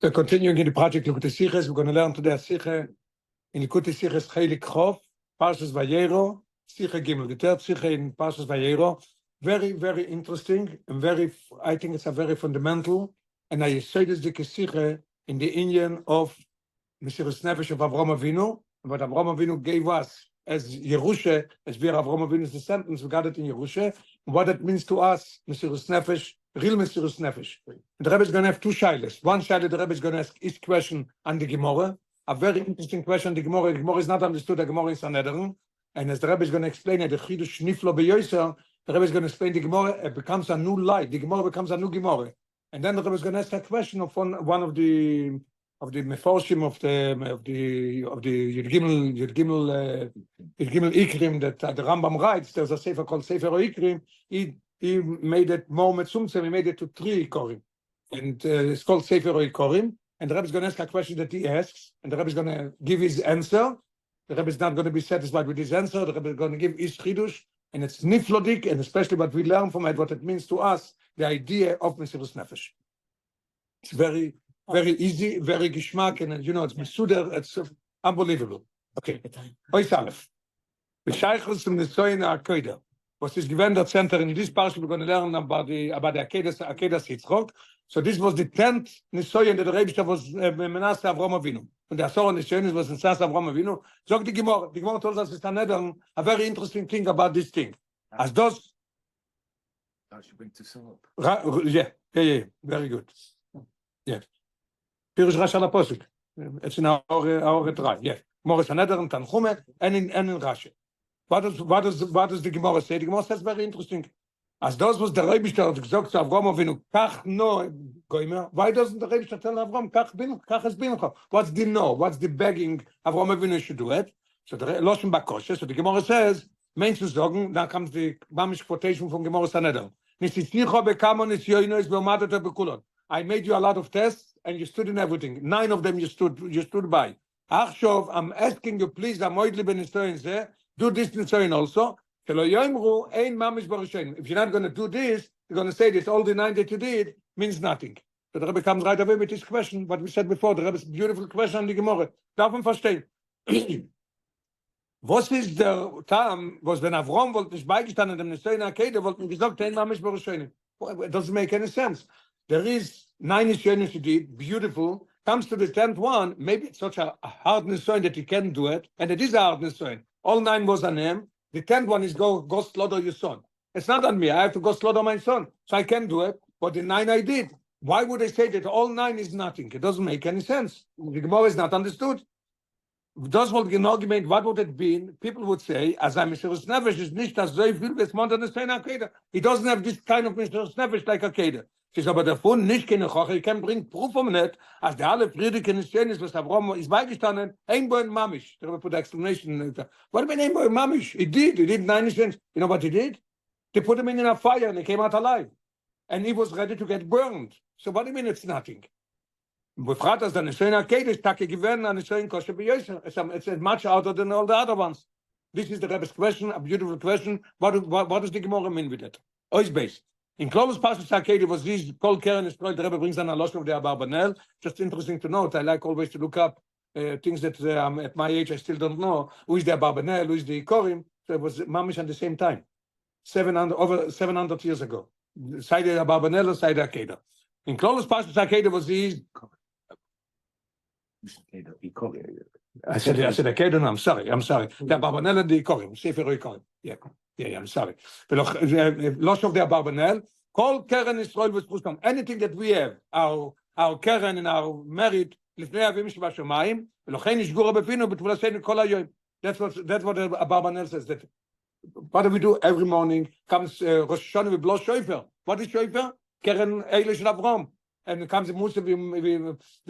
We're continuing in the project Likkutei Sichos. We're going to learn today a Sicha in Likkutei Sichos Chelek Parshas Vayeira, Sicha Gimel. The third Sicha in Parshas Vayeira. Very, very interesting and I think it's a very fundamental. And I say this Sicha in the Indian of Mesiras Nefesh of Avraham Avinu, what Avraham Avinu gave us as Yerusha, as we are Avraham Avinu's descendants, we got it in Yerusha. What it means to us, Mesiras Nefesh, real Mesiras Nefesh. The Rebbe is going to have two shilas. One shilah, the Rebbe is going to ask each question on the Gemara. A very interesting question. The Gemara is not understood. The Gemara is Sanhedrin. And as the Rebbe is going to explain it, the Chidush Niflo Beyoser, the Rebbe is going to explain the Gemara. It becomes a new light. The Gemara becomes a new Gemara. And then the Rebbe is going to ask a question of one of the Meforshim of the Yud Gimel Ikrim that the Rambam writes. There's a sefer called Sefer Ikrim. He made it more metzumtzem. He made it to 3 Ikorim, and it's called Sefer Ikorim. And the Rebbe is going to ask a question that he asks, and the Rebbe is going to give his answer. The Rebbe is not going to be satisfied with his answer. The Rebbe is going to give his chidush, and it's niflodik, and especially what we learn from it, what it means to us, the idea of Mesiras Nefesh. It's very, very easy, very geschmack, and it's mesuder. It's unbelievable. Okay. Ois Aleph. B'shaychus zum Nisoyin HaAkodah. Was is given that center in this parsha we're going to learn about the Akedas Yitzchok. So this was the 10th Nisoyin that the Rebbe was Menasse Avraham Avinu. And the Asor Nisoyin was in Sas Avraham Avinu. So the Gemara tells us a very interesting thing about this thing. As those. I should bring to sum up. Yeah, very good. Yeah. Pirush Rashi al Apostle. It's in our 3. Yeah. Morris Sanhedrin, Tanchume, and in Rashi. What does the Gemara say? The Gemara says very interesting. As those was the Rebbe gesagt to Avraham Avinu, Kach no goimer. Why doesn't the Rebbe tell Avraham, Kach es bincha? What's the no? What's the begging Avraham Avinu should do it? So the Loshen Bakoshe. So the Gemara says, means to sagen, now comes the Mamish quotation from Gemara Sanhedrin. I made you a lot of tests, and you stood in everything. 9 of them you stood by. Achshov, I'm asking you, please, do this Nisoyin also. If you're not going to do this, you're going to say that all the 9 that you did means nothing. So the Rebbe comes right away with this question, what we said before, the Rebbe's beautiful question on the Gemara. Darf man verstehen. Was ist der Tam, was wenn Avrom wollte nicht beigestanden dem Nisoyin HaAkodah, wollte man gesagt, it doesn't make any sense. There is 9 Nisoyin you did, beautiful. Comes to the 10th one, maybe it's such a hard Nisoyin that you can't do it, and it is a hard Nisoyin. All 9 was on him. The 10th one is go slaughter your son. It's not on me. I have to go slaughter my son. So I can do it. But the 9 I did. Why would I say that all 9 is nothing? It doesn't make any sense. The Gemara is not understood. Those would be an argument. What would it be? People would say, as I'm Mesiras Nefesh is nicht as so viel as modern Nisoyin HaAkodah. He doesn't have this kind of Mesiras Nefesh like Akedah. She's aber davon nicht keine Choche. You can bring proof from it, as the alle Friedrich Nisoyin is, was Avraham is beigestanden, ein Boy Mamish. They put the explanation. What do you mean, ein Boy Mamish? He did 9 Nisoyin. You know what he did? They put him in a fire and he came out alive. And he was ready to get burned. So what do you mean it's nothing? Befrat as the Nisoyin HaAkodah is take given and Nisoyin kosher b'yoser. It's much harder than all the other ones. This is the Rebbe's question, a beautiful question. What does the Gemara mean with it? Ois base. In Clovis Parshas HaAkodah was this Kol Keren Yisrael. The Rebbe brings an Alosh of the Abarbanel. Just interesting to note. I like always to look up things that at my age I still don't know. Who is the Abarbanel? Who is the Ikorim? So it was mamish at the same time. Over 700 years ago. Side the Abarbanel, side the HaAkodah. In Clovis Parshas HaAkodah was this. I said HaAkodah. No, I'm sorry. The Abarbanel and the Ikorim. Sefer Ikorim. Yeah, I'm sorry. Loss of the Abarbanel. Kol Keren Yisrael v'Zchustam. Anything that we have, our Keren and our merit, Lifnei Avim Shebashamayim, v'lochein Yishgura Befinu b'Tvulasenu Kol HaYom. That's what the Abarbanel says. That what do we do every morning? Comes Rosh Hashanah with blow shofar. What is shofar? Keren Eilish and Avram. And it comes in Musa the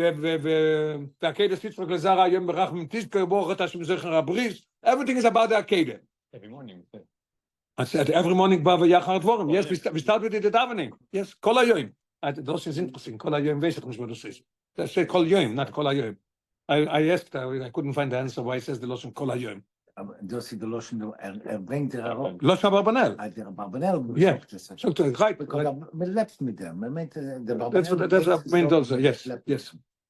Akedah Sitzrok Lezara Yom Berachim Tizkor Borat Hashem Zecher HaBris. Everything is about the Akedah. Every morning. I said every morning, Bava Yachar Dvorim. Yes, we start with the davening. Yes, Kol HaYom. Those is interesting. Kol HaYom, weiß ich nicht, what this is. They say Kol Yom, not Kol HaYom. I asked, I couldn't find the answer why it says the Loshen Kol HaYom. Das ist der Loshen, bringt herum. Loshen Abarbanel. Der Abarbanel. Yeah. Right. Man lebt mit dem. Man meint, der That's what I meant also. Yes.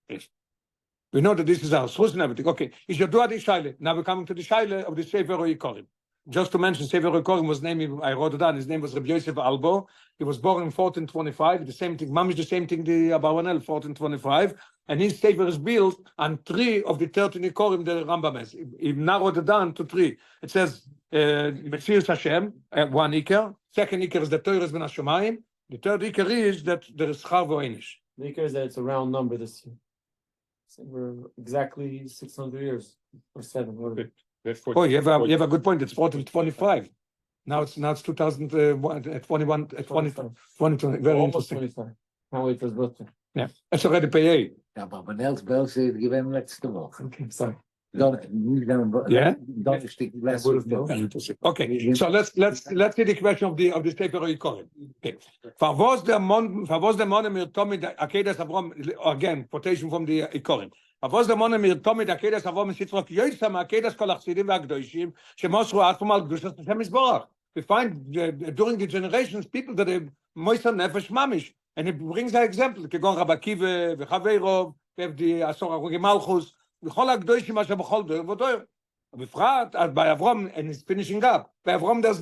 We know that this is our source and everything. Okay, is your dua the shaila? Now we're coming to the shaila of the Sefer Yikorim. Just to mention, Sefer Yikorim was named, I wrote it down, his name was Rabbi Yosef Albo. He was born in 1425, the same thing, Mamish, the same thing, the Abawanel, 1425. And his Sefer is built on 3 of the 13 Yikorim, the Rambam has. He narrowed it down to 3. It says, Metzius Hashem, 1 Iker. Second Iker is the Torah ben Hashemayim. The third Iker is that there is Schar v'Einish. The Iker is that it's a round number this year. So we're exactly 600 years or 7. Whatever. Oh, you have a good point. It's 1425. Now it's 2021, 2020. Very Almost interesting. 25. Can't wait for his birthday. Yeah, it's already PA. Ja, maar Benels Bel zei het geven letzte Woche. Okay, sorry. Yeah? Dan is het letzte Okay, so let's see the question of the Sefer Yikorim. Okay, was der Mon mir Tommy Akedas Avram, again quotation from the Yikorim. Was der Mon mir Tommy Akedas Avram Sitzrok Yosam Akedas Kol Achsidim VaGdoshim Shemosru Atum Al Gdushas Hashem Yisborach. We find during the generations people that are Moiser Nefesh Mamish, and it brings an example. Kegon Rabbi Akiva v'Chaveirov, we have the Asor HaRogim Malchus. בכל הקדושים מה שבכל דור ודור. בפרט, by Avram, and it's finishing up. By Avram, there's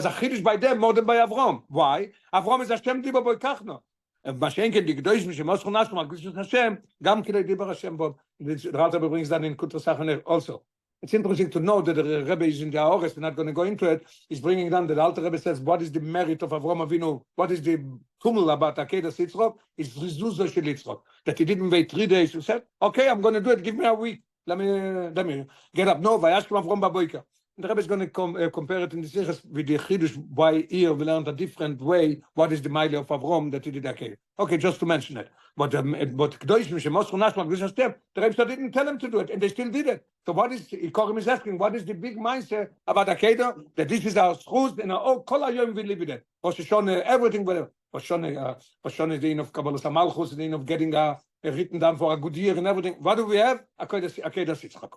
a chiddush by them more than by Avram. Why? Avram is Hashem דיבר בו ייקחנו. מה שאין כן, לקדושים שמוסכו נשנו, על קדוש השם, גם כדי דיבר השם בו. The Rebbe brings that in Kutra Sachaner also. It's interesting to know that the Rebbe is in the Aores, we're not going to go into it. He's bringing down that the Alter Rebbe says, what is the merit of Avram Avinu? What is the tumul about Akedas Yitzchok? It's Rizuzo Shel Yitzchok. That he didn't wait 3 days. He said, okay, I'm going to do it. Give me a week. Let me get up. No, Vayashkem Avram Baboika. And the Rebbe is going to compare it in the Sichos with the Chiddush by ear. We learned a different way. What is the Maile of Avram that he did Akedah? Okay, just to mention it. But Kedoshim Shemoschu Nashma Gdushas Hashem, the Rebbe didn't tell him to do it, and they still did it. So what is Yikorim is asking? What is the big mindset about Akedah? That this is our schus and all Kol Hayom we live with it. Rosh Hashanah, everything, whatever. Rosh Hashanah is the end of Kabbalah Malchus, the end of getting written down for a good year and everything. What do we have? Akedah Yitzchak.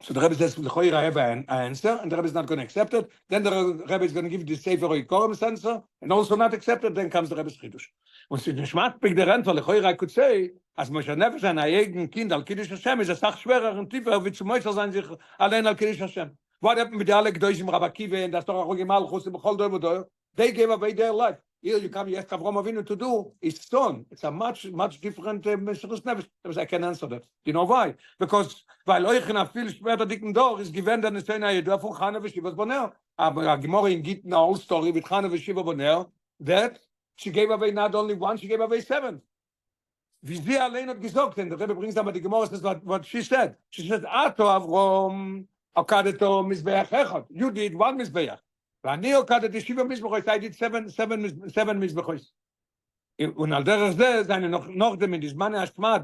So the Rebbe says, I have an answer, and the Rebbe is not going to accept it. Then the Rebbe is going to give the Sefer Yikorim's answer, and also not accept it. Then comes the Rebbe's Chiddush. Und in der Schmackpick der Rentner, I could say, als Moshe HaNefesh sein eigen Kind al Kiddush Hashem ist Sach schwerer und tiefer, wie zu Moshe sein sich allein al Kiddush Hashem. What happened with the alle Gedoshim Rabbi Akiva and the Asor HaRogim Malchus and Bechol Dor? They gave away their life. Here you come, you ask Avram Avinu to do his son. It's a much different Mesiras Nefesh. I can answer that. Do you know why? Because weil euch in a viel später dicken Dor ist gewähnt an der Szene, ihr dürft von Chana v'Shiva Boner. Aber Gemara in Gittin, a whole story with Chana v'Shiva Boner, that she gave away not only 1, she gave away 7. Wie sie allein hat gesagt, and the Rebbe brings down, but the Gemara says what she said. She said, Ato Avram, Akadeto Mizbeach Echad. You did 1 Mizbeach. ואני הוקדתי 7 מזבחות, I did 7 מזבחות. ועל דרך זה אני נוחדם מזמן השמד.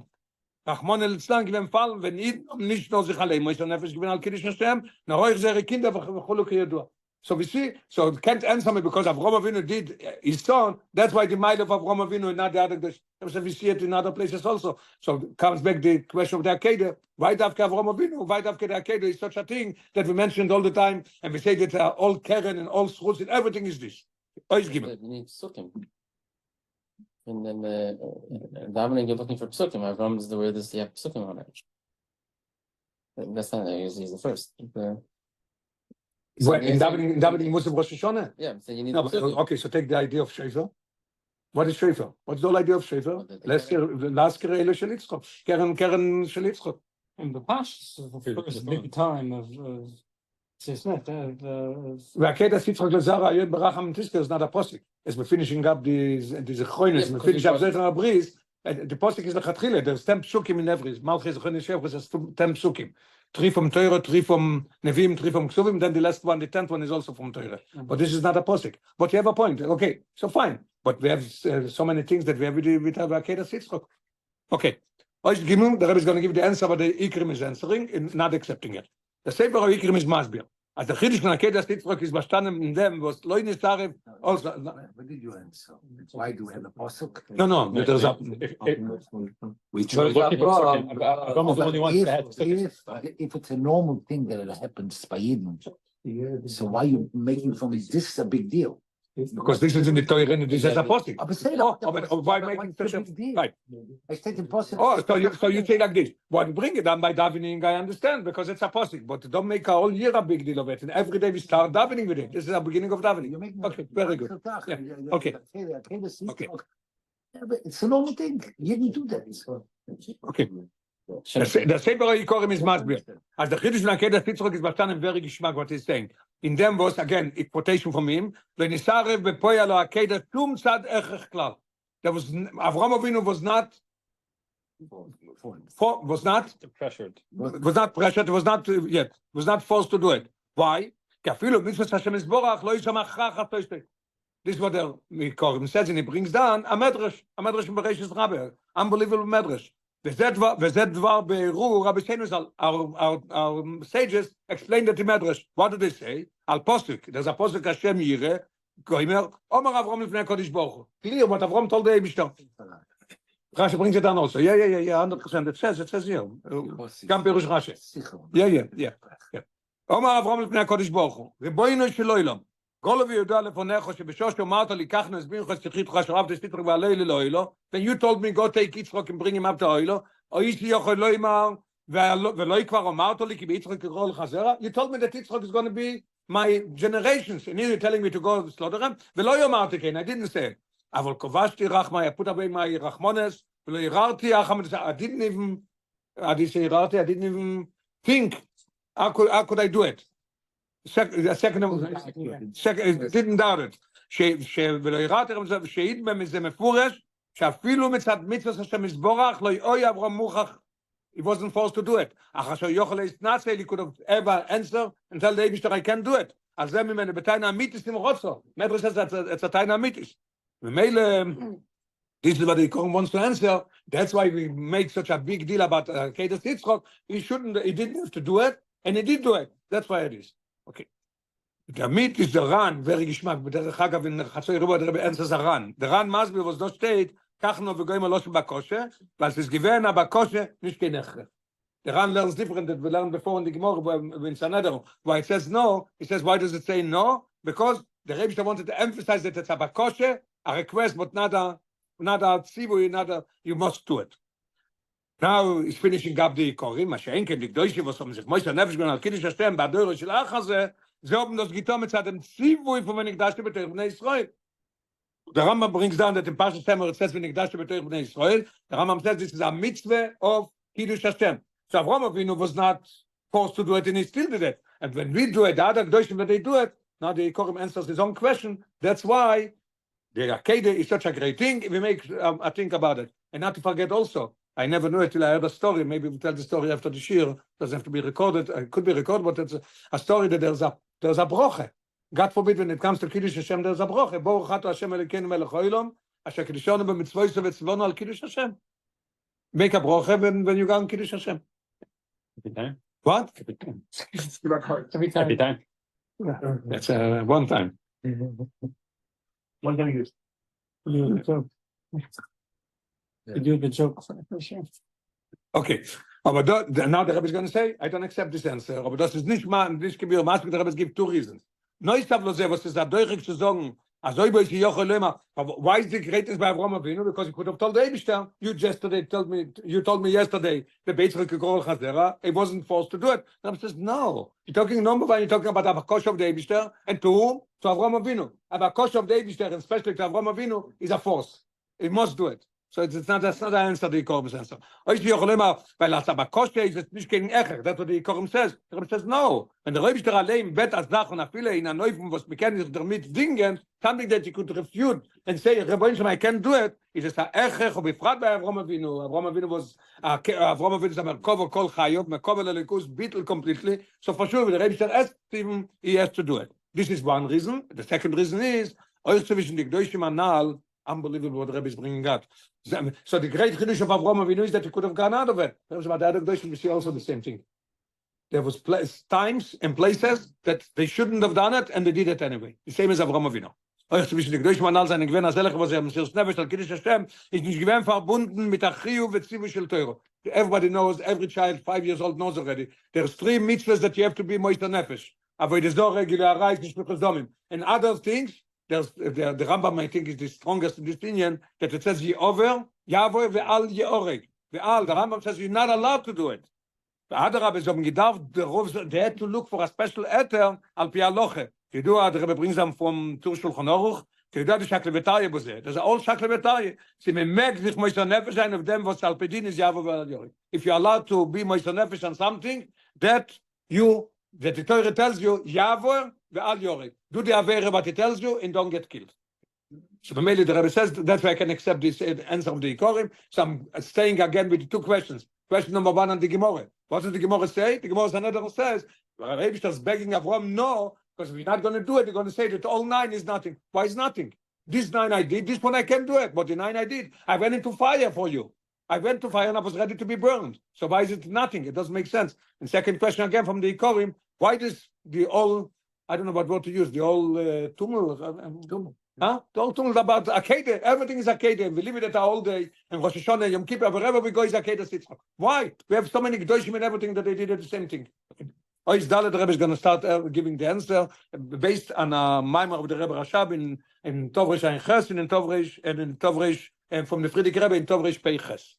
רחמון ליצלן גבין פל, וניש לא זיך עליהם, מויס הנפש גבין על קידוש השם, נרויך זרי קינדה וכולו כידוע. So we see, so it can't answer me because Avram Avinu did his son. That's why the mind of Avram Avinu and not the other. So we see it in other places also. So comes back the question of the Akedah. Why after Avram Avinu? Why after the Akedah is such a thing that we mentioned all the time, and we say that all Keren and all schools and everything is this. Always given. You need psukim. And then davening, you're looking for psukim. Avram is the word that you have psukim on it. That's not he's the first. Well, in davening Muslim Rosh Hashanah? Yeah, so you need okay, so take the idea of Shefer. What is Shefer? What's the whole idea of Shefer? Last Kerele Shel Yitzchok. Keren Shel Yitzchok. In the past, the first big time of Smith. Akedas Yitzchok Lazara Yod Baracham Tisker is not a posik. As we're finishing up these Chronis, we finish up Zetan Abris, the posik is the Chatchile. There's 10 psukim in every. Malchus Chronis Shefer has 10 psukim. 3 from Torah, 3 from Nevi'im, 3 from Ksuvim, then the last one, the 10th one is also from Torah. But this is not a posik. But you have a point. Okay, so fine. But we have so many things that we have with Akedas Yitzchok. Okay. The Rebbe is going to give the answer, but the Ikrim is answering and not accepting it. The Sefer of Ikrim is Masbir. As the Chiddush von Akedas Yitzchok is bestanden in them, was Loinis Tarev also. What did you answer? Why do we have a posuk? No, there's a... Which if it's a normal thing that it happens by Yidden, so why are you making from this a big deal? Because this is in the Torah and this is a posik. Aber say Why making such a right? I said impossible. Oh, so you say like this. Well, bring it down by davening, I understand, because it's a posik. But don't make a whole year a big deal of it. And every day we start davening with it. This is the beginning of davening. Okay, very good. Yeah. Okay. Okay. It's a normal thing. You didn't do that. Okay. The same way you call him is Masbir. As the Chiddush von Akedah Sichos is verstanden very geschmack what he's saying. In them was again a quotation from him. V'nisarev bepoya lo Akedah tum tzad echech klal. There was Avraham Avinu was not pressured. Was not pressured. Was not yet. Was not forced to do it. Why? Kafilu mitzvah Hashem Yisborach lo yishamach chachat toistei. This is what the Korim says, and he brings down a medrash in Bereshis Rabbi, unbelievable medrash. Our sages explained that the medrash. What do they say? Al posuk. There's a posuk Hashem Yireh. Goimer. Omar Avram lifnei Kodesh Baruch Hu. Clear what Avram told the Eibishter. Rashi brings it down also. Yeah, 100%. It says here. Gam Perush Rashi. Yeah. Omar Avram lifnei Kodesh Baruch Hu. Ribono shel olam. When you told me go take Yitzchak and bring him up to Oilo, you told me that Yitzchak is going to be my generations, and you're telling me to go slaughter him. I didn't say. I put away my rachmones. I didn't even think. How could I do it? Second, didn't doubt it. שהעיד בהם איזה מפורש, שאפילו מצד מצוות השם יסבורך, לא יאוי אברהם מוכח, he wasn't forced to do it. אחר שיוכל להסנצל, he could have ever answer and tell the Eibishter, I can't do it. אז זה ממנו, בתיין האמיתיס עם רוצו. מדרש says it's a תיין האמיתיס. ומילא, this is what the Kohen wants to answer. That's why we make such a big deal about Akedah Sichos. He didn't have to do it, and he did do it. That's why it is. Okay. The meat is the Ran, very geschmack, but the Chagav in Chatzoi Ruba, the answers are Ran. The Ran Masbir was not state, Kachno v'goyim alosh b'koshe, but it's given a b'koshe, nish kenechre. The Ran learns different than we learned before in the Gemara, in Sanhedrin. Why it says no, he says, why does it say no? Because the Rebbe wanted to emphasize that it's a b'koshe, a request, but not a tzivui, you must do it. Now he's finishing up the Korim, Mashenken, the Gdoishi was from sich, Moshe HaNefesh ben al-Kiddush Hashem, ba'adoro shel Achazeh, ze haben das getan mit seinem Zivui von Venigdashte b'Torah b'nei Israel. The Rambam brings down that in Parshas Vayeira it says Venigdashte b'Torah b'nei Israel. The Rambam says this is a mitzvah of Kiddush Hashem. So Avraham Avinu was not forced to do it, and he still did it. And when we do it, the other Gdoshim that they do it, now the Korim answers his own question. That's why the Akedah is such a great thing. We make a think about it, and not to forget also. I never knew it till I heard a story. Maybe we'll tell the story after the shir. Doesn't have to be recorded. It could be recorded, but it's a story that there's a broche. God forbid when it comes to Kiddush Hashem, there's a broche. Baruch atah Hashem Elokeinu melech haolam, asher kiddishanu b'mitzvosav v'tzivonu al Kiddush Hashem. Make a broche when you go on Kiddush Hashem. Every time. What? Every time. That's one time. One time you do the joke. Okay. But now the Rebbe is going to say, I don't accept this answer. But das ist nicht gebühr. The Rebbe gives two reasons. Neustav lo ze, was ist adoichig zu sagen, why is the greatness by Avraham Avinu? Because he could have told the Eibishter, you told me yesterday, the Beit Chikol Chazera, he wasn't forced to do it. The Rebbe says, no. You're talking number one, you're talking about Abakosh of the Eibishter, and to whom? To Avraham Avinu. Abakosh of the Eibishter, and especially to Avraham Avinu, is a force. He must do it. So that's not the answer the Korim answer. Weil das Abakosh ist nicht gegen Echer. That's what the Korim says. The Korim says, no. When the Rebbe allein bet als Dach und Afile in a Neufung, was bekennt sich damit dingen, something that you could refute and say, Rebbe, I can't do it, is it a Echer, or befragt by Avraham Avinu. Avraham Avinu was, Avraham Avinu is a Merkova Kol Chayov, Merkova Lelikus, beetle completely. So for sure, when the Rebbe asked him, he has to do it. This is one reason. The second reason is, euch zwischen die Gdoshim Anal, unbelievable what the Rebbe is bringing out. So the great Chiddush of Avraham Avinu is that he could have gone out of it. There was about the other Gdoshim, we see also the same thing. There was times and places that they shouldn't have done it, and they did it anyway. The same as Avraham Avinu. Euch zwischen die Gdoshim Anal seine Gewinn, Azelech, was Mesiras Nefesh, al Kiddush Hashem, ist nicht gewinn verbunden mit Achiyu v'tzivu shel Torah. Everybody knows, every child, 5 years old knows already. There's 3 mitzvahs that you have to be Moshe Nefesh. Avodah Zorah, Gilui Arayis, Mishpuchas Domim. And other things, there's the Rambam, I think, is the strongest in this opinion, that it says Ye'over, Yavoy ve'al Ye'oreg. Ve'al, the Rambam says you're not allowed to do it. The other rabbis haben gedacht, they had to look for a special eter al pi halacha. You do, the Rebbe brings them from Tur Shulchan Aruch, you do the Shaklevetaye b'zeh. There's all Shaklevetaye. Sie memeg sich Moshe Nefesh sein of them was al pedin is Yavoy ve'al Ye'oreg. If you're allowed to be Moshe Nefesh on something, that the Torah tells you, Yavor ve'al Yorek. Do the Avera, but it tells you, and don't get killed. So the Rebbe says, that's why I can accept this answer of the Ikorim. So I'm staying again with the two questions. Question number one on the Gemara. What does the Gemara say? The Gemara says, Rabbi is begging Avram, no, because we're not going to do it. They're going to say that all 9 is nothing. Why is nothing? This 9 I did, this one I can do it, but the 9 I did, I went into fire for you. I went to fire and I was ready to be burned. So why is it nothing? It doesn't make sense. And second question again from the Ikorim, why does the all, I don't know what word to use, the all tumul, huh? The all tumul about Akedah, everything is Akedah. We leave it at all day, and Rosh Hashanah, Yom Kippur, wherever we go is Akedah Sicha. Why? We have so many Gedoshim and everything that they did at the same thing. Ois Dalet, the Rebbe is going to start giving the answer based on a Maimar of the Rebbe Rashab in Tov Resh Ein Ches and in Tov Resh and from the Friedrich Rebbe in Tov Resh Pei Ches.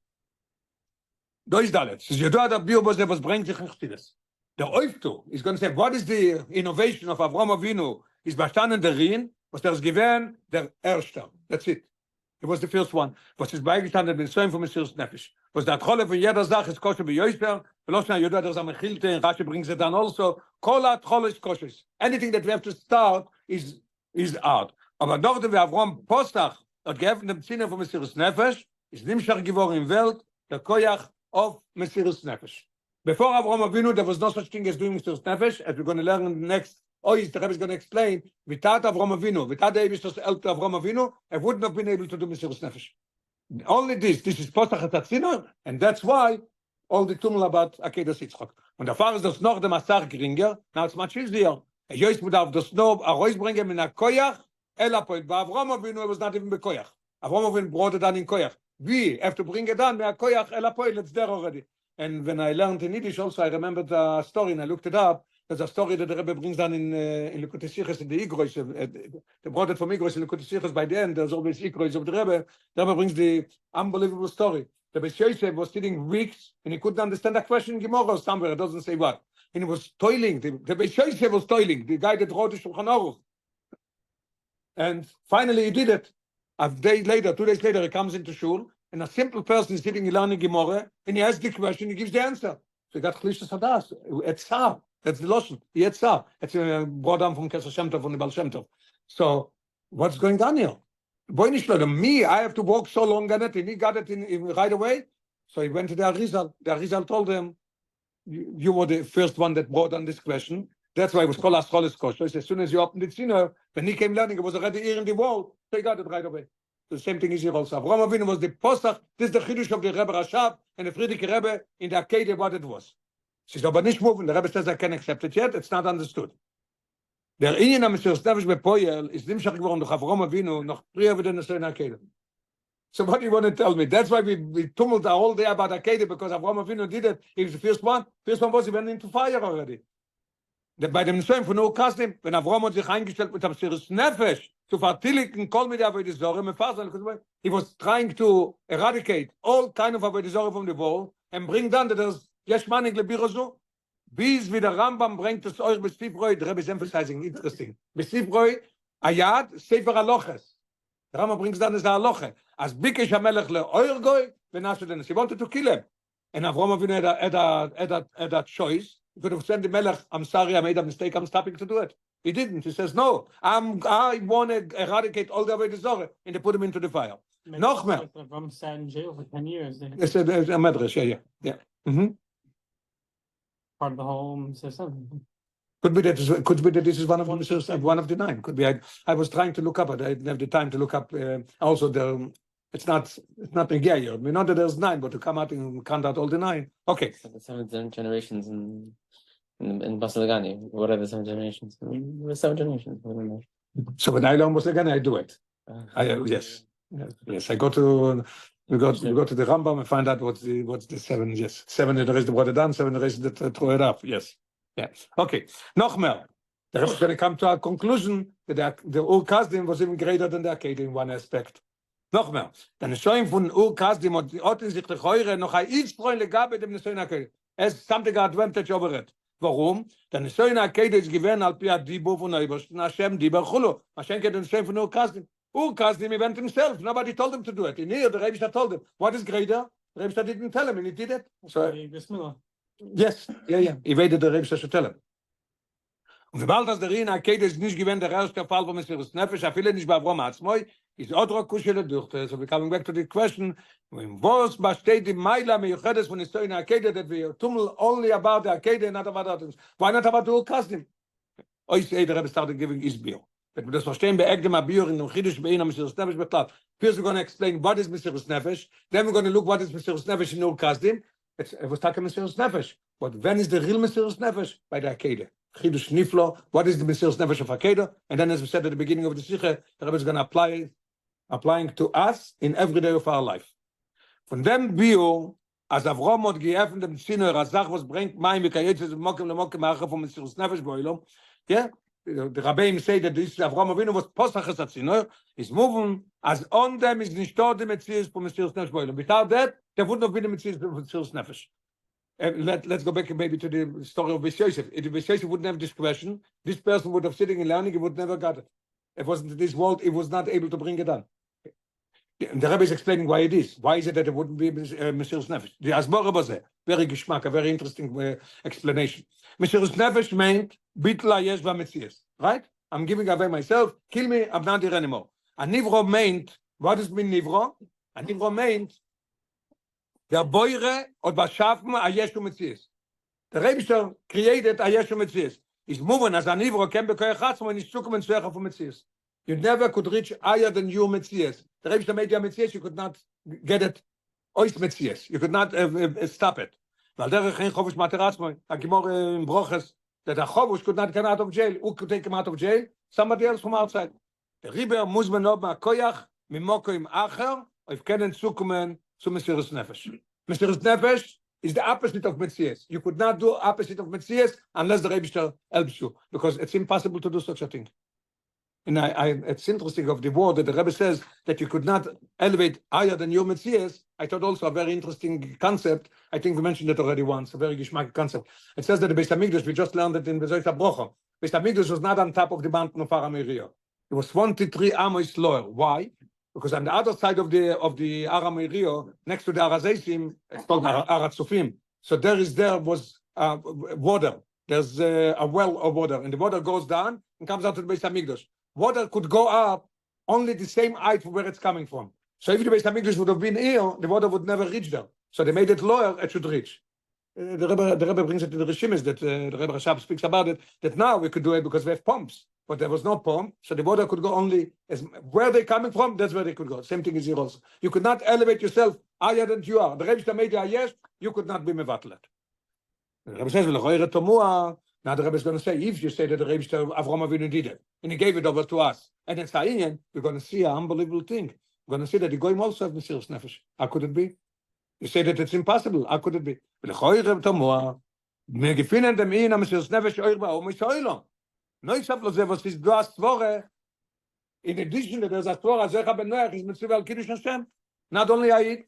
Dois Dalet. So you do that Biobos that was bringing sich in Chtides. The Oiftu is going to say, what is the innovation of Avraham Avinu? Is bestanden darin, was der given der Erster. That's it. It was the first one. Was ist beigestanden mit Sohn von Messias Nefesh. Was der Trolle von jeder Sache ist kosher bei Yoisper. Verlosen Judah der Samechilte and Rashi brings it down also. Kola Trolle is kosher. Anything that we have to start is out. Aber dort wir Avraham Postach hat gegeben dem Sinne von Messias Nefesh ist nimshach geworden in Welt der Koyach of Messias Nefesh. Before Avraham Avinu, there was no such thing as doing Messias Nefesh, as we're going to learn in the next. The Rebbe is going to explain. Without Avraham Avinu, without the Eibishter's help to Avraham Avinu, I wouldn't have been able to do Messias Nefesh. Only this is Postach Hatzino, and that's why all the tumul about Akedah Sitzchok. Und der Fall ist das noch der Massach geringer. Now it's much easier. Jois would have das noch a Reus bringen in a Koyach, Elapoid. But Avraham Avinu was not even Bekoyach. Avraham Avinu brought it down in Koyach. We have to bring it down in a Koyach, Elapoid. It's there already. And when I learned in Yiddish also, I remembered the story and I looked it up. There's a story that the Rebbe brings down in Likkutei Sichos in the Igrois. They brought it from Igrois in Likkutei Sichos. By the end, there's always Igrois of the Rebbe. The Rebbe brings the unbelievable story. The Beis Yosef was sitting weeks and he couldn't understand a question in Gemara somewhere. It doesn't say what. And he was toiling. The Beis Yosef was toiling. The guy that wrote the Shulchan Aruch. And finally he did it. A day later, 2 days later, he comes into Shul. And a simple person is sitting learning Gemara, and he asks the question, he gives the answer. So he got Chlishas Hadas. It's Tsar. That's the Lashon. He had Tsar. It's brought down from Kesher Shem Tov, from the Baal Shem Tov. So what's going on here? Boy Nishlo, me, I have to walk so long on it, and he got it in right away. So he went to the Arizal. The Arizal told him, you were the first one that brought on this question. That's why it was called Astrolis Kosh. As soon as you opened the Tziner, when he came learning, it was already here in the wall. So he got it right away. The same thing is here also. Avraham Avinu was the Postach. This is the Chidush of the Rebbe Rashab and the Friedrich Rebbe in the Akedah what it was. She's aber nicht moving. The Rebbe says I can't accept it yet. It's not understood. Der Inyan HaMesiras Nefesh bepoyel is nimshach geworden durch Avraham Avinu noch früher wie the Nesen Akedah. So what do you want to tell me? That's why we tumbled the whole day about Akedah because Avraham Avinu did it. He was the first one. First one was he went into fire already. Bei dem Nesuim von Ur Kasdim, wenn Avraham hat sich eingestellt mit Mesiras Nefesh, to vertilligen kol mit Avodah Zorah, he was trying to eradicate all kind of Avodah Zorah from the world and bring down that there's yesh manig lebirozu. Bis wie der Rambam bringt es euch bis Fibroi, the Rebbe is emphasizing, interesting. Bis Fibroi, Ayad, Sefer Aloches. The Rambam brings down as the Aloche. As Bikesh HaMelech le'oirgoi, v'nashudenes. He wanted to kill him. And Avraham Avinu had a choice. He could have said the Melech, I'm sorry, I made a mistake, I'm stopping to do it. He didn't. He says, no, I want to eradicate all the Avodah Zorah, and they put him into the fire. Noch mehr. Ram sat in jail for 10 years. It's a medrash, yeah. Mm-hmm. Part of the whole system. Could be that this is one of the 9. Could be. I was trying to look up it. I didn't have the time to look up. Also, it's not a year. We know that there's 9, but to come out and count out all the 9. Okay. So the 7 generations in Basilagani. What are the 7 generations? The 7 generations. I don't know. So when I learn Basilagani, I do it. Yes. I go to we go to the Rambam and find out what's the 7. Yes, 7 the rest brought it down, 7 the rest that throw it up. Yes. Yeah. Okay. Noch mehr. The Rebbe is going to come to a conclusion that the Ur Kasdim was even greater than the Akedah in one aspect. Noch mehr. Dann ist schon von Ur Kasdim hat in sich der Heure noch ein Israel gab dem Nesoin Akedah. Es something advantage over it. Warum? Dann ist so in Akedah ist gewähren al Pia Dibu von Ebersten Hashem Diber Chulu. Hashem geht den Nesoin von Ur Kasdim. Ur Kasdim event himself. Nobody told him to do it. In here, the Rebbe told him. What is greater? The Rebbe didn't tell him, and he did it. So, yes, yeah. He waited the Rebbe to tell him. Und sobald das der in Akedah ist nicht gewähnt der erste Fall von Mesiras Nefesh, viele nicht bei Avrom Atzmoi, ist Odro Kushele durch. So we're coming back to the question, was besteht die Meila Meyuchedes von Historie in Akedah, that we tummel only about the Akedah, not about others. Why not about the Ur Kasdim? I say the Rebbe started giving his biur. But we just verstehen bei Egdem HaBiur in dem Chidush Bein Mesiras Nefesh Beklal. First we're going to explain what is Mesiras Nefesh, then we're going to look what is Mesiras Nefesh in Ur Kasdim. It was talking Mesiras Nefesh. But when is the real Mesiras Nefesh? By the Akedah. Chidush Niflo, what is the Mesiras Nefesh of Akedah? And then as we said at the beginning of the Sicha, the Rebbe is going to applying to us in every day of our life. Von dem Bio, as Avrom hat geöffnet dem Zinner, als Sach, was bringt Maim, wie Kayetzes, Mokem, Lemokem, Ache von Mesiras Nefesh, Boilom, yeah? The Rabbeim say that this Avrom Avinu was Posach as a Zinner, is moving, as on them is nicht dort the Mesiras from Mesiras Nefesh, Boilom. Without that, there would not be the Mesiras Nefesh. Let's go back maybe to the story of Beis Yosef. If Beis Yosef wouldn't have this question, this person would have sitting and learning, he would never got it. It wasn't this world, he was not able to bring it on. The Rebbe is explaining why it is. Why is it that it wouldn't be Mesiras Nefesh? The Asbora was there. Very geschmack, a very interesting explanation. Mesiras Nefesh meant, Bitla Yesh V'Metzias. Right? I'm giving away myself, kill me, I'm not here anymore. A Nivro meant, what does mean Nivro? A Nivro meant, der Boire und was schaffen a Yeshu Metzias. Der Rebbe created a Yeshu Metzias. Is moving as an Ivro can be koyachatz when he's zukommen zu echa from Metzias. You never could reach higher than your Metzias. The Rebbe made your Metzias, you could not get it ois Metzias. You could not stop it. Weil der geen chovish materatzmo. A Gemor in Broches that a chovish could not get out of jail. Who could take him out of jail? Somebody else from outside. The Rebbe muss man noch ma koyach mimoko im acher. If kenen zukommen to Mesiras Nefesh. Mesiras Nefesh is the opposite of Metzias. You could not do opposite of Metzias unless the Rebbe helps you, because it's impossible to do such a thing. And it's interesting of the word that the Rebbe says that you could not elevate higher than your Metzias. I thought also a very interesting concept. I think we mentioned it already once, a very geschmack concept. It says that the Beis Hamikdash, we just learned it in Bezoit HaBrocha. Beis Hamikdash was not on top of the mountain of Aram Uriah. It was 23 amos lower. Why? Because on the other side of the Aram Uriah, next to the Arazeisim, it's called Aratzufim. So there was water. There's a well of water, and the water goes down and comes out to the Beis Hamikdash. Water could go up only the same height from where it's coming from. So if the Beis Hamikdash would have been here, the water would never reach there. So they made it lower, it should reach. The Rebbe brings it to the Rishimis that the Rebbe Rashab speaks about it, that now we could do it because we have pumps. But there was no pump, so the water could go only where they're coming from, that's where they could go. Same thing is here also. You could not elevate yourself higher than you are. The Rebbe made you yes, you could not be mevatlet. The Rebbe says, now the Rebbe is going to say, if you say that the Rebbe Avrom Avinu did it, and he gave it over to us, and it's Ha'inyan, we're going to see an unbelievable thing. We're going to see that the Goyim also have Mesiras Nefesh. How could it be? You say that it's impossible. How could it be? In addition to there's a Torah, Zecha ben Noach is Mitzvah al Kiddush Hashem. Not only Ayid.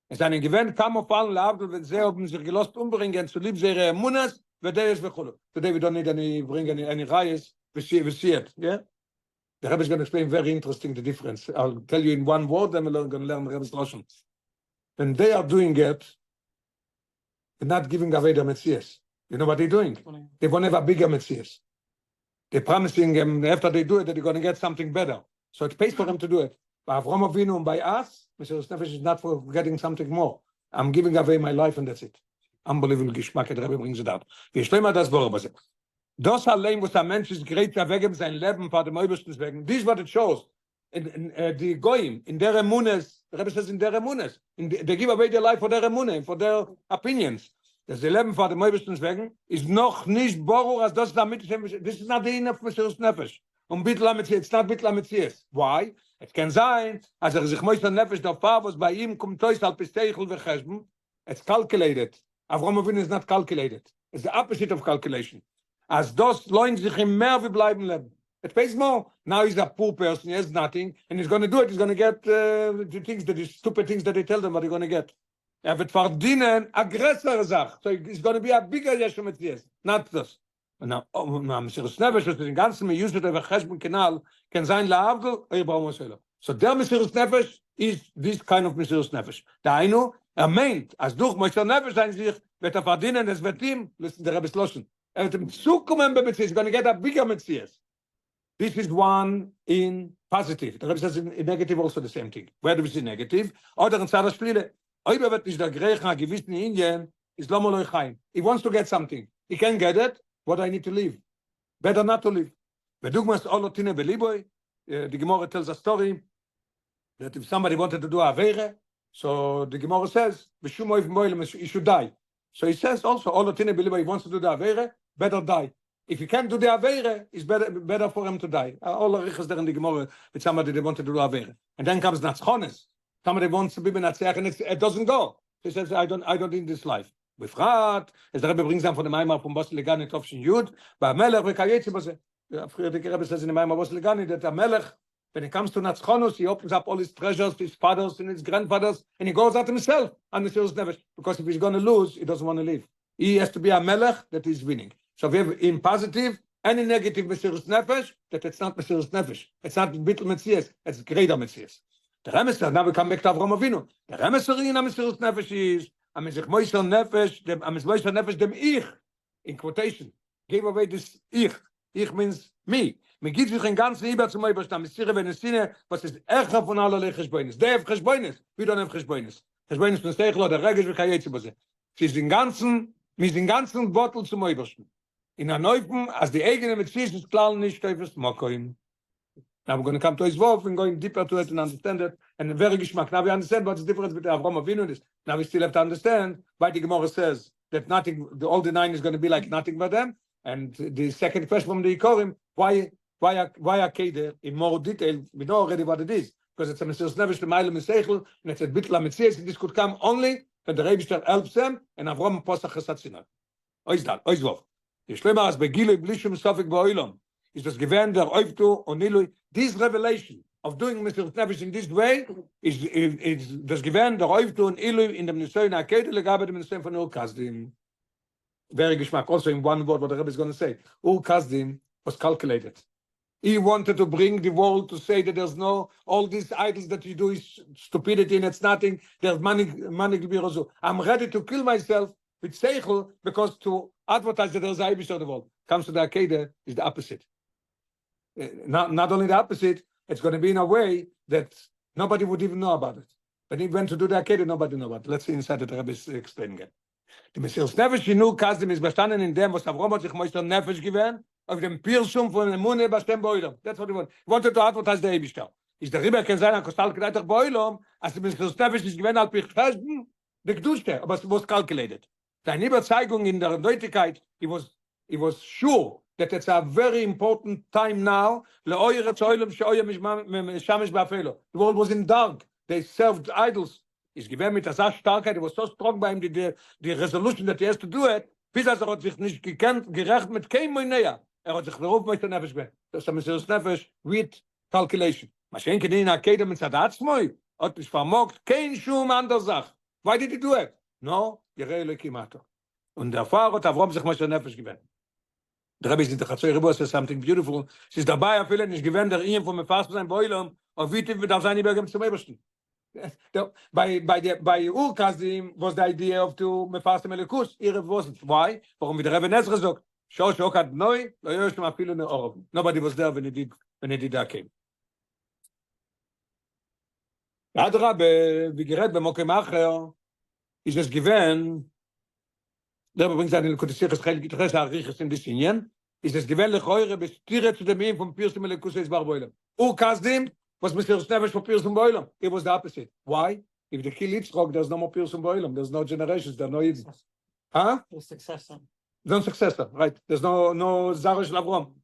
Es einen Gewinn kam auf allen Leabdel, wenn sie haben sich gelost umbringen, zu lieb ihre Emunas, Vedeis v'chulu. Today we don't need any rayas, we see it, yeah? The Rebbe is going to explain very interesting the difference. I'll tell you in one word, then we're going to learn the Rebbe's Lashon. When they are doing it, they're not giving away their Metzias. You know what they're doing? They want to have a bigger Metzias. They're promising them after they do it that they're going to get something better. So it pays for them to do it. By Avrom Avinu and by us, Mesiras Nefesh is not for getting something more. I'm giving away my life and that's it. Unbelievable Geschmack, the Rebbe brings it out. Wir stellen mal das Wort bei. Das allein, was der Mensch ist, gerät wegen sein Leben vor dem Obersten wegen. This is what it shows. In the Goyim, in their emunes, the Rebbe says in their emunes, they give away their life for their emune, for their opinions. Das Leben vor dem Obersten wegen ist noch nicht Boru, als das damit, this is not the enough Mesiras Nefesh. It's not Bitla Metzias. Why? It can sein, als sich Moshe Nefesh der Fahr, was bei ihm kommt Tois al Pisteichel v'cheshbon, it's calculated. Avrom Avinu is not calculated. It's the opposite of calculation. As das lohnt sich im mehr wie bleiben leben. It pays more. Now he's a poor person, he has nothing, and he's going to do it. He's going to get the things that is stupid things that they tell them what they're going to get. Wird verdienen a größere Sache. So it's going to be a bigger Yeshu Metzies. Not this. Now, Mesiras Nefesh, was den ganzen Meyushet over Cheshbon Kanal, can sein La'avdel, or Yibram Moshe. So their Mesiras Nefesh is this kind of Mesiras Nefesh. Dainu, meint, as durch Moshe Nefesh sein sich, wird verdienen, es wird ihm, listen, der Rebbe loschen. Wird ihm zukommen bei Metzies, he's going to get a bigger Metzies. This is one in positive. The Rebbe says in negative also the same thing. Where do we see negative? Oder in Tzara Shlile. Oiber wird nicht der Grecha gewiss in Indien, is Lomo Loi Chaim. He wants to get something. He can get it. What do I need to leave? Better not to leave. Bedugmas Olotine Beliboy. The Gemara tells a story that if somebody wanted to do Aveire, so the Gemara says, he should die. So he says also, Olotine Beliboy, he wants to do the Aveire, better die. If you can't do the Aveire, it's better for him to die. All the Riches there in the Gemara with somebody they wanted to do Aveire. And then comes Natschones. Somebody wants to be Benatziach and it doesn't go. He says, I don't need this life. Befrat, as the Rebbe brings down from the Maimar from Bosel Legani, Tovshin Yud, but Melech, Vekayetzi, Früher the Rebbe says in the Maimar Bosel Legani that a Melech, when it comes to Natzchonus, he opens up all his treasures, his fathers and his grandfathers, and he goes out himself on the Mesiras Nefesh, because if he's going to lose, he doesn't want to leave. He has to be a Melech that is winning. So we have in positive and in negative Mesiras Nefesh, that it's not Mesiras Nefesh. It's not Bittul Metzias, it's greater Metzias. The Remeser, now we come back to Avraham Avinu. The Remeser in Mesiras Nefesh is a Moshe Nefesh, dem Ich, in quotation, gave away this Ich. Ich means me. Me gibt sich ein ganzes Iber zum Eberstamm. Mesire wenn es Sinne, was ist Echa von allerlei Cheshboines. They have Cheshboines. We don't have Cheshboines. Cheshboines von Steichel oder Regesh v'chayetzi bose. Sie ist den ganzen Bottle zum Eberstamm. In der Neufen, als die eigene Metzies ist klar nicht, teufels Mokoim. Now we're going to come to his wolf and going deeper to it and understand it. And very geschmack. Now we understand what's the difference between Avraham Avinu and this. Now we still have to understand why the Gemara says that nothing, all the 9 is going to be like nothing but them. And the second question from the Ikorim, why are Keder in more detail? We know already what it is. Because it's a Mesiras Nefesh to Meilem Seichel, and it's a Bitla Metzias. This could come only when the Rebbe helps them, and Avraham Posach Chesed Sinai. Oizdal, Oizvov. Yeshlemar as Begilui Blishum Sofik Ba'olam. Is das gewähnt der Oiftu und Nilui. This revelation of doing Mesiras Nefesh in this way is das gewähnt der Oiftu und Nilui in dem Nisoyen HaKeder legabe dem Nisoyen von Ur Kasdim. Very geschmack. Also in one word what the Rebbe is going to say. Ur Kasdim was calculated. He wanted to bring the world to say that there's no, all these idols that you do is stupidity and it's nothing. There's money. I'm ready to kill myself with Seichel because to advertise that there's Aibish of the world. Comes to the Akeda is the opposite. Not only the opposite, it's going to be in a way that nobody would even know about it. When he went to do the Akeda, nobody knew about it. Let's see inside the Rebbe is explaining it. The Mesiras Nefesh Shinu Kasdim is bestanden in dem, was Avraham hat sich Moshe Nefesh gewähnt, auf dem Pirsum von Emune Bastem Boilom. That's what he wanted. He wanted to advertise the Eibishter. Is the Rebbe can sein, an Kostal Kreitach Boilom, as the Mesiras Nefesh is gewähnt, al Pichfesden, the Gdushte, but it was calculated. Seine Überzeugung in der Deutlichkeit, he was sure that it's a very important time now. The world was in dark. They served idols. Is given mit der Starkheit. It was so strong by him the resolution that he has to do it. Bis hat sich nicht gerecht mit kein Moinea. Hat sich berufen mit der Nefesh gewählt. Das ist der Mesiras Nefesh with calculation. Maschenke in Akeda mit Zadatzmoi hat nicht vermogt kein Schum andere Sache. Why did he do it? No, Yerei Elokim Ato. Und der Pfarrer hat Avraham sich Moshe Nefesh gewählt. Der Rebbe ist in der Chatzoi Rebbe, says something beautiful. Sie ist dabei, viele nicht gewähnt, der Ehen von Mefas sein Boilom, auf wie tief wir darf sein, übergeben zum Ebersten. By Ur Kasdim was the idea of to Mefas Melikus. It wasn't. Why? Warum der Rebbe Nezra sagt, Shok hat neu, lo yosh ma afilu ne'orov. Nobody was there when he did that came. Adrabe, wie gerät bei Mokem Acher, ist es gewähnt, der bringt seine Likkutei Sichos Chelek Arichas in this Inyan, ist es gewähnt lechoire bestire zu dem Ehen vom Pirsum Melikus is Bar Boilem. Ur Kasdim was Mesiras Nefesh for Pirsum Boilem. It was the opposite. Why? If they kill Yitzchok, there's no more Pirsum Boilem. There's no generations. There's no Yitzchok. Huh? The successor. No successor, right? There's no Zarish Lavrom.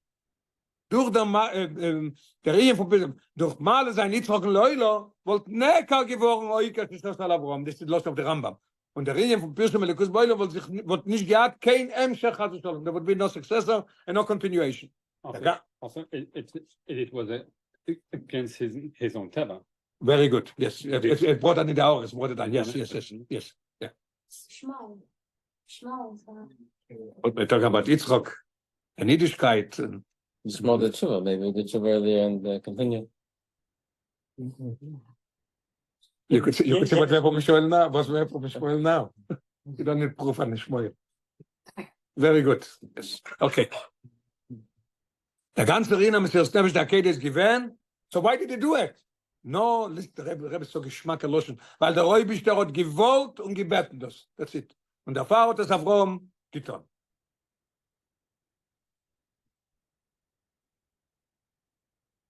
Durch der Ehen von Pirsum, durch Male sein Yitzchok und Leilo, wollte Nekar geworden, Oikar, Tishtosha Lavrom. This is lost of the Rambam. Und der Regeln von Pirschem Likus Boilo wird nicht gehabt, kein Emshech hat es. There would be no successor and no continuation. Also, it was against his own teva. Very good. Yes. It brought that in the hours. Brought it down. Yes. Yeah. Small. But we're talking about Yitzchak and Yiddishkeit. And Just more the tshuva, maybe the tshuva earlier and continue. you could say what we have from Shmuel now. What we have from Shmuel now. You don't need proof on Shmuel. Very good. Yes. Okay. Der ganze Rina mit der Nefesh der Akede ist gewähnt. So why did he do it? No, listen, der Rebbe ist so Geschmack erloschen. Weil der Räubisch, der hat gewollt und gebeten das. That's it. Und der Pfarrer hat das Avrom getan.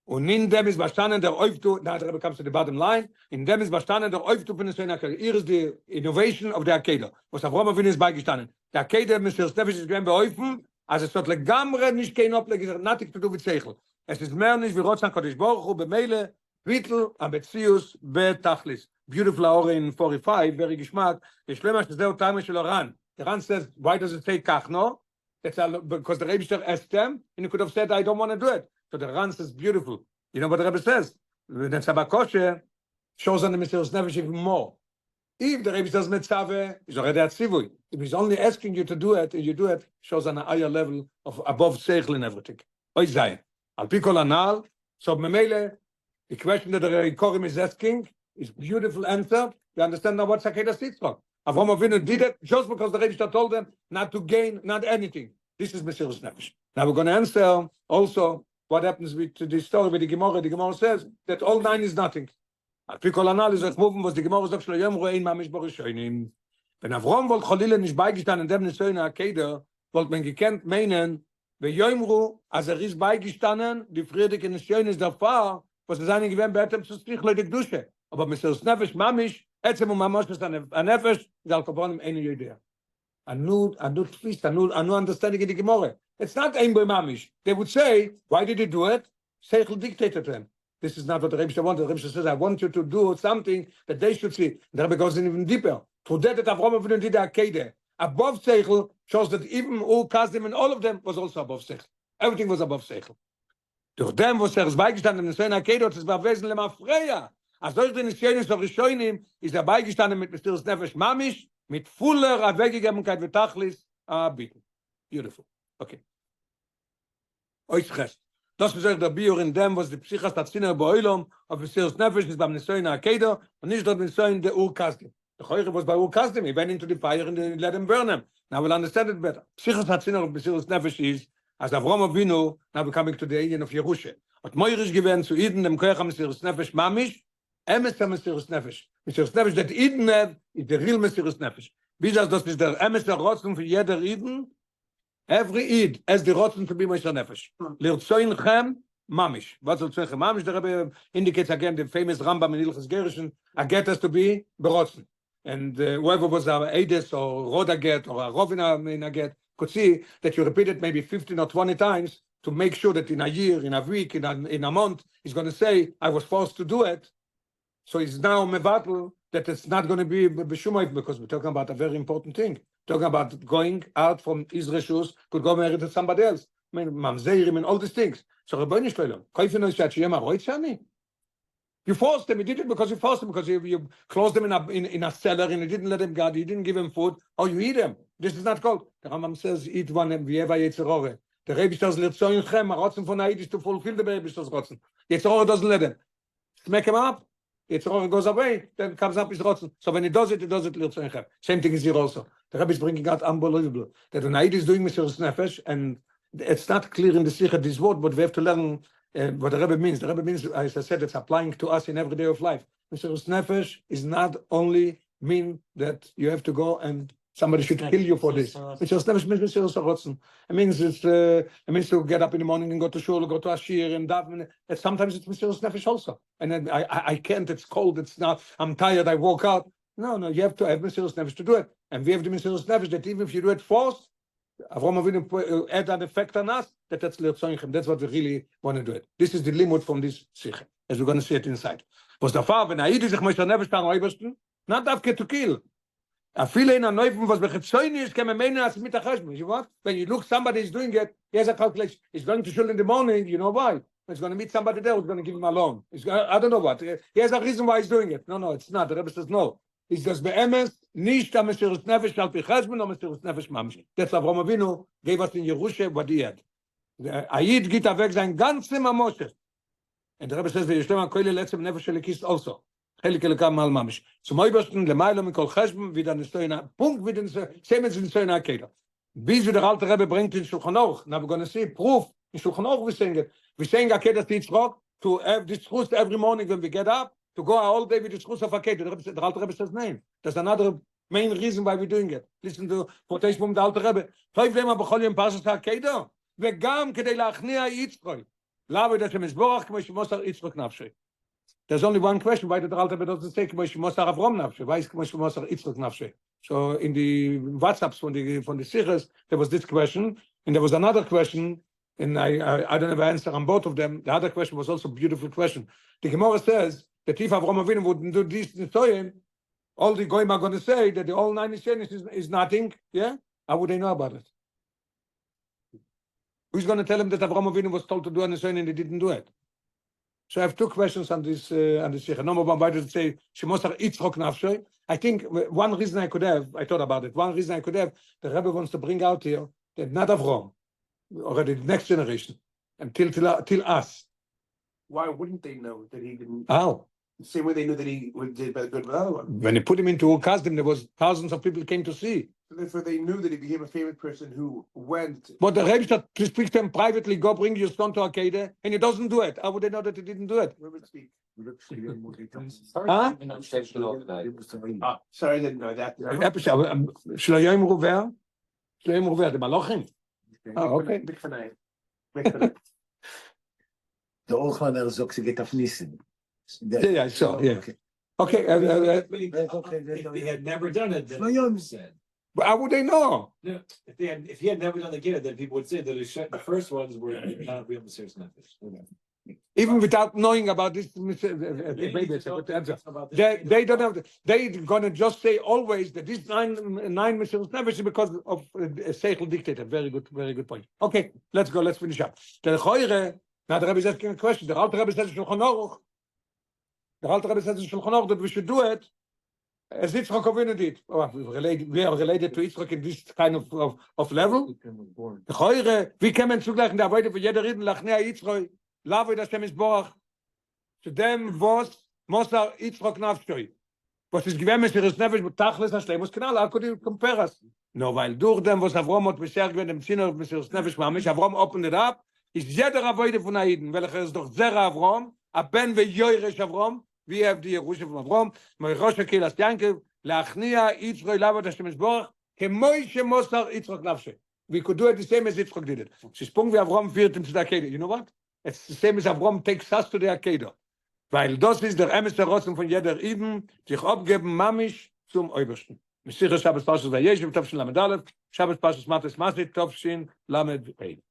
Und in dem ist verstanden der Auftu, da der Rebbe comes to the bottom line, in dem ist verstanden der Auftu von der Söhne Akede. Hier ist die Innovation of the Akede. Was Avrom auf ihn ist beigestanden. Der Akede mit der Nefesh ist gewähnt beäufen, also es wird legamre nicht kein Obleg, nothing to do with Seichel. Es ist mehr nicht wie Rotzan Kodesh Baruch Hu, Bemele, Vittel, Abezius, Betachlis. Beautiful hour in 45, very geschmack. Ich lehme, dass der Time shel Ran. The Ran says, why does it say kach no? That's because the Rebbe asked them, and he could have said, I don't want to do it. So the Ran says, beautiful. You know what the Rebbe says? The Tzabakoshe shows on the Mesiras Nefesh even more. If the Rebbe says Metzave, it's already at Sivui. If he's only asking you to do it, and you do it, shows on a higher level of above Seichel and everything. Oy Zayin. Al Pikol Anal, so Memele, the question that the Korim is asking is beautiful answer. You understand now what Sakeda sits for. Avram Avinu did it just because the Rebbe told them not to gain, not anything. This is Mesiras Nefesh. Now we're going to answer also what happens with this story with the Gemara. The Gemara says that all 9 is nothing. Al Pikol Anal is a movement was the Gemara sagt shlo yom roein mamish barishonim. Wenn Avram wollte Cholile nicht beigestanden in dem Söhne Akeda, wollte man gekannt meinen, V'yoimru, as ist beigestanden, die Friedrich in Schön ist der Fahr, was es einen gewähnt, betem zu strich leute Dusche. Aber Mesiras Nefesh mamish, etzem mamash ist an Nefesh, ist al Kaponim eine Idee. Anu twist, anu understanding in the Gemara. It's not ein by mamish. They would say, why did he do it? Seichel dictated to him. This is not what the Rebbe wanted. The Rebbe says, I want you to do something that they should see. The Rebbe goes in even deeper. For that Avram Avinu did the Akede. Above Seichel shows that even all Kazdim and all of them was also above Seichel. Everything was above Seichel. Durch dem, was beigestanden in Söhne Akede, das war wesentlich Mafreya. Als durch den Schönes of Rishonim ist beigestanden mit Mesiras Nefesh mamish, mit voller Weggegebenkeit mit Tachlis, bieten. Beautiful. Okay. Euch recht. Das ist der Bior in dem, was die Psychas Tatziner Boilom auf Mesiras Nefesh ist beim Söhne Akede und nicht dort mit Söhne der Ur-Kazdim. The Choyre was by Ur-Kazdim. He went into the fire and they let him burn him. Now we'll understand it better. Psychas Tatziner of Mesiras Nefesh is, as Avram Avinu, now we're coming to the Indian of Yerusha. But Moirish given to Eden, dem Koyach Mesiras Nefesh mamish, Emes Mesiras Nefesh. Mesiras Nefesh that Eden have is the real Mesiras Nefesh. Wie das ist der Emes der Rotzen für jeder Eden? Every Eid has the Rotzen to be Mesiras Nefesh. Lirtzoinchem mamish. What Lirtzoinchem mamish? The Rebbe indicates again the famous Rambam in Ilchas Gerushin. A get has to be berotzen. And whoever was a Eides or Roda get or a Rovina in a get could see that you repeat it maybe 15 or 20 times to make sure that in a year, in a week, in a month, he's going to say, I was forced to do it. So it's now mevatel that it's not going to be b'shumayt because we're talking about a very important thing. Talking about going out from his reshus, could go marry to somebody else. I mean, mamzeirim and all these things. So Rebbeinu Shalom, kaifinu shachiyem aroitzani. You forced them. You did it because you forced them because you closed them in a cellar and you didn't let them go. You didn't give them food. Oh, you eat them. This is not called. The Rambam says, eat one v'yeva yetzirore. The Rebbe says, l'tzoinchem, a rotzen von Haid is to fulfill the Rebbe says rotzen. Yetzirore doesn't let them. Smack him up. Yetzirore goes away. Then comes up his rotzen. So when he does it l'tzoinchem. Same thing is here also. The Rebbe is bringing out unbelievable that when Haid is doing Mesiras Nefesh, and it's not clear in the Sicha this word, but we have to learn what the Rebbe means. The Rebbe means, as I said, it's applying to us in every day of life. Mesiras Nefesh is not only mean that you have to go and somebody should kill you for this. Mesiras Nefesh means Mesiras Rotzen. It means to get up in the morning and go to shul, go to Ashir and daven. And sometimes it's Mesiras Nefesh also. And then I can't. It's cold. It's not. I'm tired. I walk out. No. You have to have Mesiras Nefesh to do it. And we have the Mesiras Nefesh that even if you do it forced, Avram Avinu add an effect on us that's l'tzoinchem. That's what we really want to do it. This is the limit from this Sicha, as we're going to see it inside. Was the far when Haid sich Mesiras Nefesh not after to kill. I feel in a Neufen was begetzoin is can mean as mit der Cheshbon. You what? When you look, somebody is doing it, he has a calculation. He's going to shul in the morning, you know why? He's going to meet somebody there who's going to give him a loan. I don't know what. He has a reason why he's doing it. No, it's not. The Rebbe says no. It's just be'emes, nicht am Mesiras Nefesh al pi Cheshbon, or Mesiras Nefesh mamish. That's Avraham Avinu gave us in Yerusha what he had. Ayid geht weg sein ganzem Moshe. And the Rebbe says, "V'yishtem ha'koyle letzem nefesh elikis also." Chelek elokam mal mamish. Zum Obersten lemaylo mikol Cheshbon wieder nestoina. Punkt wieder Semens in Stoina Keder. Bis der alte Rebbe bringt in Shulchan Aruch. Now we're going to see proof in Shulchan Aruch. We saying Akeda Titzrok to have this truth every morning when we get up to go all day with the truth of Akeda. The alte Rebbe says name. That's another main reason why we're doing it. Listen to quotation from the alte Rebbe. Toiv lema b'chol yom Parshas Akeda v'gam kedei la'achnia Yitzchok. Lava that Hashem Yisborach k'mo shemosar Yitzchok nafshei. There's only one question why the Alter Rebbe doesn't say k'mo shemosar Avrom nafshei. Why is k'mo shemosar Yitzchok nafshei? So in the WhatsApps from the Sichos, there was this question, and there was another question, and I don't have an answer on both of them. The other question was also a beautiful question. The Gemara says that if Avraham Avinu wouldn't do this in Toyim, all the Goyim are going to say that the all 9 is nothing. Yeah, how would they know about it? Who's going to tell him that Avraham Avinu was told to do an Nisayon and he didn't do it? So I have two questions on this Sicha. Number one, why does it say Shemosar Yitzchok Nafshay? I think one reason I thought about it. One reason I could have, the Rebbe wants to bring out here that not Avram, already the next generation, until till us. Why wouldn't they know that he didn't? How? The same way they knew that he did good with the other one. When they put him into Kasdim, there was thousands of people came to see. So therefore, they knew that he became a famous person who went. But the Rebbe said to speak to him privately, go bring your son to Akeda, and he doesn't do it. How would they know that he didn't do it? Where would speak? Huh? Sorry, I didn't know that. Shloyim Ruver? Shloyim Ruver, the Malachim. Oh, okay. Big fanay. The old one is also get off Nissen. Yeah, I saw, yeah. Okay. If he had never done it, then said. But how would they know? No, if he had never done the Gita, then people would say that the first ones were not real Mesiras Nefesh. Even without knowing about this, they don't have. They're gonna just say always that this nine Mesiras Nefesh is because of a Seichel dictator. Very good point. Okay, let's go. Let's finish up. The Choyre. Now the Rebbe is asking a question. The Alter Rebbe says in Shulchan Aruch. The Alter Rebbe says in Shulchan Aruch that we should do it as Yitzchok Avinu did. We are related to Yitzchok in this kind of level. The Choyre. We can zugleichen der Avodah für jeder Reden lachnei Yitzchok. Lave das Hashem Yisborach. Zu dem was Mosar Yitzchok nafshoi. Was ist gewähnt Mesiras Nefesh mit Tachlis Hashleimus Kanal. How could you compare us? No, weil durch dem was Avrom hat bisher gewähnt im Sinne Mesiras Nefesh mamish, Avrom opened it up. Is jeder Avodah von Aiden, welcher ist doch Zera Avrom, a Ben ve'yoresh Avrom, we have the Yerusha from Avrom, Rosh HaKeilas Yankev, la'achnia Yitzchok lave das Hashem Yisborach, kemoi shemosar Yitzchok nafshoi. We could do it the same as Yitzchok did it. Shisprung wie Avrom führt him to the Akeda. You know what? It's the same as Avrom takes us to the Akeda. Weil das ist der Emes der Rossen von jeder Iden, sich abgeben mamish zum Obersten. Sicha Shabbos Parshas Vayeira, Tov Shin Lamed Aleph, Shabbos Parshas Matas Masit, Tov Shin Lamed Hey.